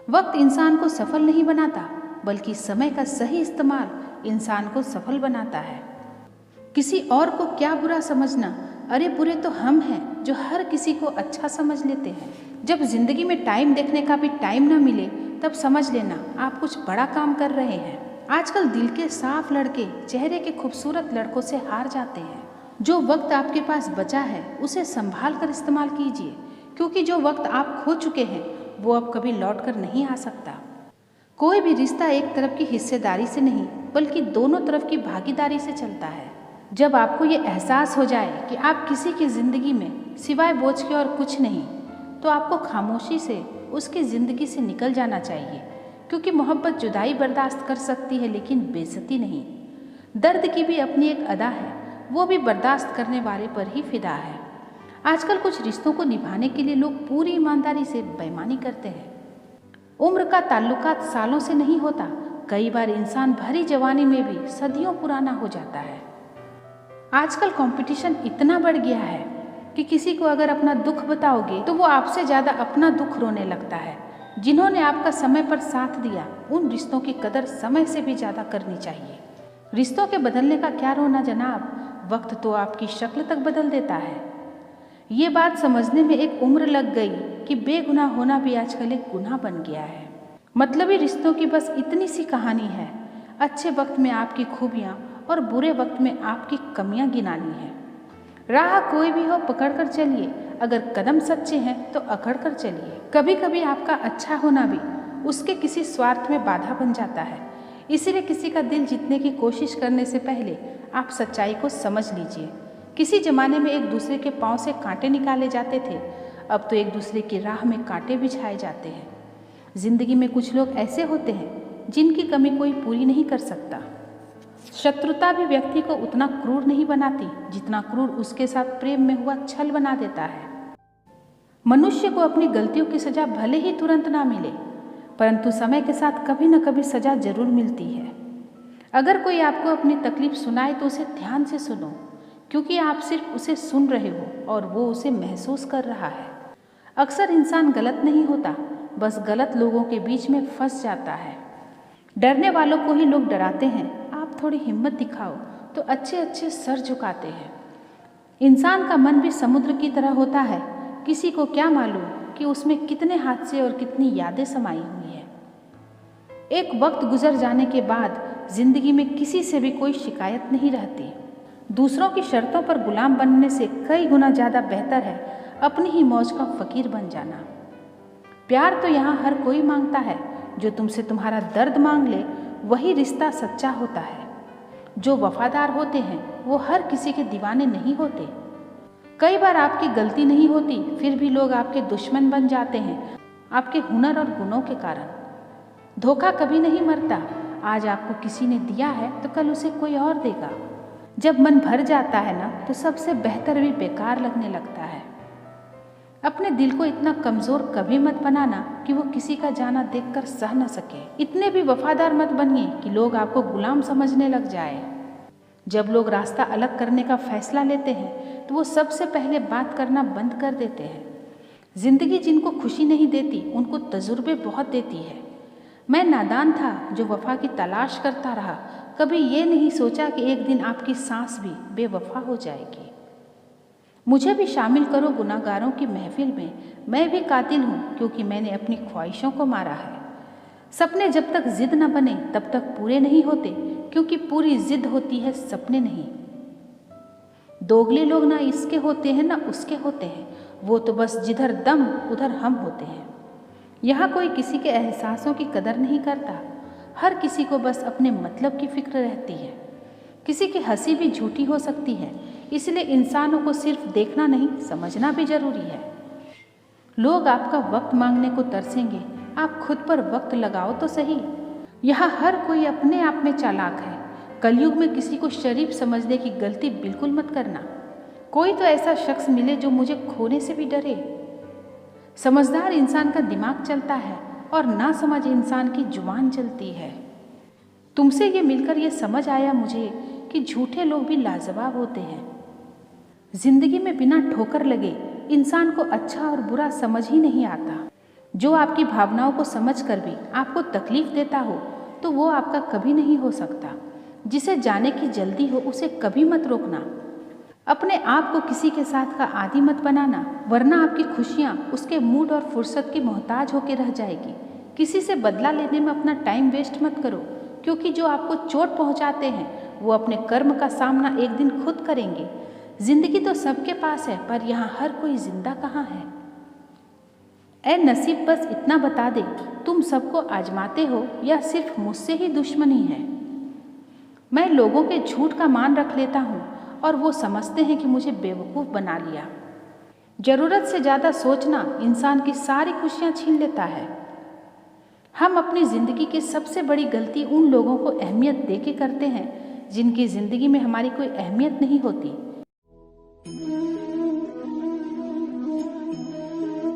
वक्त इंसान को सफल नहीं बनाता, बल्कि समय का सही इस्तेमाल इंसान को सफल बनाता है। किसी और को क्या बुरा समझना, अरे बुरे तो हम हैं जो हर किसी को अच्छा समझ लेते हैं। जब जिंदगी में टाइम देखने का भी टाइम ना मिले, तब समझ लेना आप कुछ बड़ा काम कर रहे हैं। आजकल दिल के साफ लड़के चेहरे के खूबसूरत लड़कों से हार जाते हैं। जो वक्त आपके पास बचा है उसे संभाल कर इस्तेमाल कीजिए, क्योंकि जो वक्त आप खो चुके हैं वो अब कभी लौट कर नहीं आ सकता। कोई भी रिश्ता एक तरफ की हिस्सेदारी से नहीं, बल्कि दोनों तरफ की भागीदारी से चलता है। जब आपको ये एहसास हो जाए कि आप किसी की ज़िंदगी में सिवाय बोझ के और कुछ नहीं, तो आपको खामोशी से उसकी ज़िंदगी से निकल जाना चाहिए, क्योंकि मोहब्बत जुदाई बर्दाश्त कर सकती है लेकिन बेइज्जती नहीं। दर्द की भी अपनी एक अदा है, वो भी बर्दाश्त करने वाले पर ही फिदा है। आजकल कुछ रिश्तों को निभाने के लिए लोग पूरी ईमानदारी से बेईमानी करते हैं। उम्र का ताल्लुकात सालों से नहीं होता, कई बार इंसान भरी जवानी में भी सदियों पुराना हो जाता है। आजकल कंपटीशन इतना बढ़ गया है कि किसी को अगर अपना दुख बताओगे तो वो आपसे ज़्यादा अपना दुख रोने लगता है। जिन्होंने आपका समय पर साथ दिया, उन रिश्तों की कदर समय से भी ज़्यादा करनी चाहिए। रिश्तों के बदलने का क्या रोना जनाब, वक्त तो आपकी शक्ल तक बदल देता है। ये बात समझने में एक उम्र लग गई कि बेगुनाह होना भी आजकल एक गुनाह बन गया है। मतलबी रिश्तों की बस इतनी सी कहानी है, अच्छे वक्त में आपकी खूबियाँ और बुरे वक्त में आपकी कमियाँ गिनानी है। राह कोई भी हो पकड़ कर चलिए, अगर कदम सच्चे हैं तो अकड़ कर चलिए। कभी कभी आपका अच्छा होना भी उसके किसी स्वार्थ में बाधा बन जाता है, इसीलिए किसी का दिल जीतने की कोशिश करने से पहले आप सच्चाई को समझ लीजिए। किसी जमाने में एक दूसरे के पाँव से कांटे निकाले जाते थे, अब तो एक दूसरे की राह में कांटे बिछाए जाते हैं। जिंदगी में कुछ लोग ऐसे होते हैं जिनकी कमी कोई पूरी नहीं कर सकता। शत्रुता भी व्यक्ति को उतना क्रूर नहीं बनाती जितना क्रूर उसके साथ प्रेम में हुआ छल बना देता है। मनुष्य को अपनी गलतियों की सजा भले ही तुरंत ना मिले, परंतु समय के साथ कभी न कभी सजा जरूर मिलती है। अगर कोई आपको अपनी तकलीफ सुनाए तो उसे ध्यान से सुनो, क्योंकि आप सिर्फ उसे सुन रहे हो और वो उसे महसूस कर रहा है। अक्सर इंसान गलत नहीं होता, बस गलत लोगों के बीच में फंस जाता है। डरने वालों को ही लोग डराते हैं, आप थोड़ी हिम्मत दिखाओ तो अच्छे अच्छे सर झुकाते हैं। इंसान का मन भी समुद्र की तरह होता है, किसी को क्या मालूम कि उसमें कितने हादसे और कितनी यादें समाई हुई है। एक वक्त गुजर जाने के बाद जिंदगी में किसी से भी कोई शिकायत नहीं रहती। दूसरों की शर्तों पर गुलाम बनने से कई गुना ज़्यादा बेहतर है अपनी ही मौज का फकीर बन जाना। प्यार तो यहाँ हर कोई मांगता है, जो तुमसे तुम्हारा दर्द मांग ले वही रिश्ता सच्चा होता है। जो वफादार होते हैं वो हर किसी के दीवाने नहीं होते। कई बार आपकी गलती नहीं होती, फिर भी लोग आपके दुश्मन बन जाते हैं आपके हुनर और गुणों के कारण। धोखा कभी नहीं मरता, आज आपको किसी ने दिया है तो कल उसे कोई और देगा। जब मन भर जाता है ना, तो सबसे बेहतर भी बेकार लगने लगता है। अपने दिल को इतना कमज़ोर कभी मत बनाना कि वो किसी का जाना देखकर सह न सके। इतने भी वफादार मत बनिए कि लोग आपको गुलाम समझने लग जाए। जब लोग रास्ता अलग करने का फैसला लेते हैं तो वो सबसे पहले बात करना बंद कर देते हैं। जिंदगी जिनको खुशी नहीं देती उनको तजुर्बे बहुत देती है। मैं नादान था जो वफा की तलाश करता रहा, कभी ये नहीं सोचा कि एक दिन आपकी सांस भी बेवफा हो जाएगी। मुझे भी शामिल करो गुनाहगारों की महफिल में, मैं भी कातिल हूँ क्योंकि मैंने अपनी ख्वाहिशों को मारा है। सपने जब तक जिद न बने तब तक पूरे नहीं होते, क्योंकि पूरी जिद होती है सपने नहीं। दोगले लोग ना इसके होते हैं ना उसके होते हैं, वो तो बस जिधर दम उधर हम होते हैं। यहाँ कोई किसी के एहसासों की कदर नहीं करता, हर किसी को बस अपने मतलब की फिक्र रहती है। किसी की हंसी भी झूठी हो सकती है, इसलिए इंसानों को सिर्फ देखना नहीं समझना भी जरूरी है। लोग आपका वक्त मांगने को तरसेंगे, आप खुद पर वक्त लगाओ तो सही। यहाँ हर कोई अपने आप में चालाक है। कलयुग में किसी को शरीफ समझने की गलती बिल्कुल मत करना। कोई तो ऐसा शख्स मिले जो मुझे खोने से भी डरे। समझदार इंसान का दिमाग चलता है और नासमझ इंसान की जुबान चलती है। तुमसे ये मिलकर ये समझ आया मुझे कि झूठे लोग भी लाजवाब होते हैं। जिंदगी में बिना ठोकर लगे इंसान को अच्छा और बुरा समझ ही नहीं आता। जो आपकी भावनाओं को समझकर भी आपको तकलीफ देता हो तो वो आपका कभी नहीं हो सकता। जिसे जाने की जल्दी हो उसे कभी मत रोकना। अपने आप को किसी के साथ का आदी मत बनाना, वरना आपकी खुशियाँ उसके मूड और फुर्सत की मोहताज होकर रह जाएगी। किसी से बदला लेने में अपना टाइम वेस्ट मत करो, क्योंकि जो आपको चोट पहुँचाते हैं वो अपने कर्म का सामना एक दिन खुद करेंगे। जिंदगी तो सबके पास है, पर यहाँ हर कोई जिंदा कहाँ है। ऐ नसीब, बस इतना बता दे, तुम सबको आजमाते हो या सिर्फ मुझसे ही दुश्मनी है। मैं लोगों के झूठ का मान रख लेता हूँ और वो समझते हैं कि मुझे बेवकूफ़ बना लिया। ज़रूरत से ज़्यादा सोचना इंसान की सारी खुशियाँ छीन लेता है। हम अपनी ज़िंदगी की सबसे बड़ी गलती उन लोगों को अहमियत दे के करते हैं जिनकी ज़िंदगी में हमारी कोई अहमियत नहीं होती।